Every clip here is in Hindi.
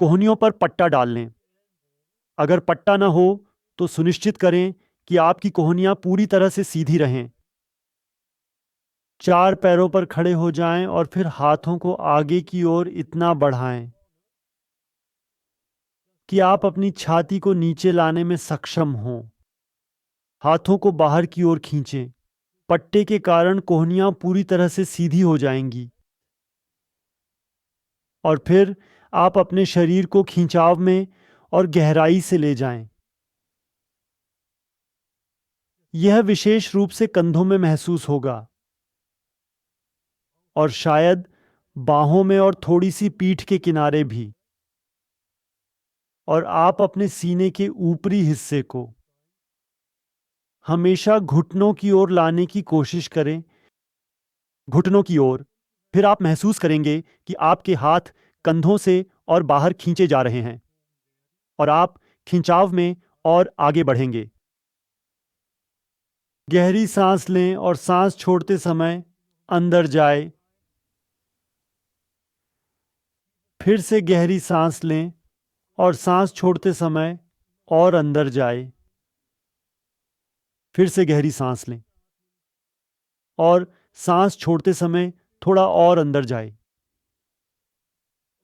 कोहनियों पर पट्टा डाल लें। अगर पट्टा न हो तो सुनिश्चित करें कि आपकी कोहनियां पूरी तरह से सीधी रहें। 4 पैरों पर खड़े हो जाएं और फिर हाथों को आगे की ओर इतना बढ़ाएं कि आप अपनी छाती को नीचे लाने में सक्षम हों। हाथों को बाहर की ओर खींचें। पट्टे के कारण कोहनियां पूरी तरह से सीधी हो जाएंगी। और फिर आप अपने शरीर को खिंचाव में और गहराई से ले जाएं। यह विशेष रूप से कंधों में महसूस होगा और शायद बाहों में और थोड़ी सी पीठ के किनारे भी। और आप अपने सीने के ऊपरी हिस्से को हमेशा घुटनों की ओर लाने की कोशिश करें। घुटनों की ओर। फिर आप महसूस करेंगे कि आपके हाथ कंधों से और बाहर खींचे जा रहे हैं और आप खिंचाव में और आगे बढ़ेंगे। गहरी सांस लें और सांस छोड़ते समय अंदर जाए। फिर से गहरी सांस लें और सांस छोड़ते समय और अंदर जाए। फिर से गहरी सांस लें और सांस छोड़ते समय थोड़ा और अंदर जाए।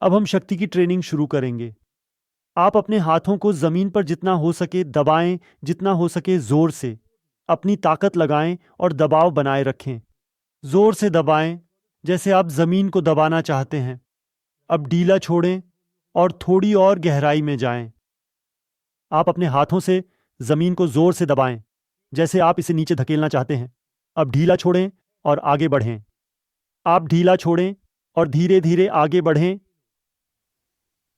अब हम शक्ति की ट्रेनिंग शुरू करेंगे। आप अपने हाथों को जमीन पर जितना हो सके दबाएं, जितना हो सके जोर से। अपनी ताकत लगाएं और दबाव बनाए रखें। जोर से दबाएं जैसे आप जमीन को दबाना चाहते हैं। अब ढीला छोड़ें और थोड़ी और गहराई में जाएं। आप अपने हाथों से जमीन को जोर से दबाएं जैसे आप इसे नीचे धकेलना चाहते हैं। अब ढीला छोड़ें और आगे बढ़ें। आप ढीला छोड़ें और धीरे धीरे आगे बढ़ें।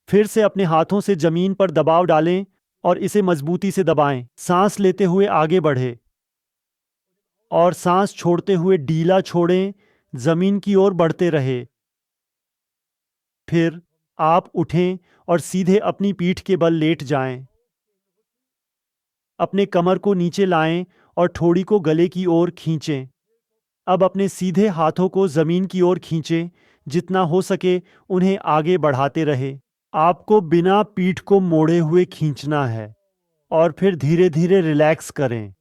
फिर से अपने हाथों से जमीन पर दबाव डालें और इसे मजबूती से दबाएं। सांस लेते हुए आगे बढ़े और सांस छोड़ते हुए ढीला छोड़ें, जमीन की ओर बढ़ते रहे। फिर आप उठें और सीधे अपनी पीठ के बल लेट जाएं। अपने कमर को नीचे लाएं और ठोड़ी को गले की ओर खींचें। अब अपने सीधे हाथों को जमीन की ओर खींचें। जितना हो सके उन्हें आगे बढ़ाते रहे। आपको बिना पीठ को मोड़े हुए खींचना है और फिर धीरे धीरे रिलैक्स करें।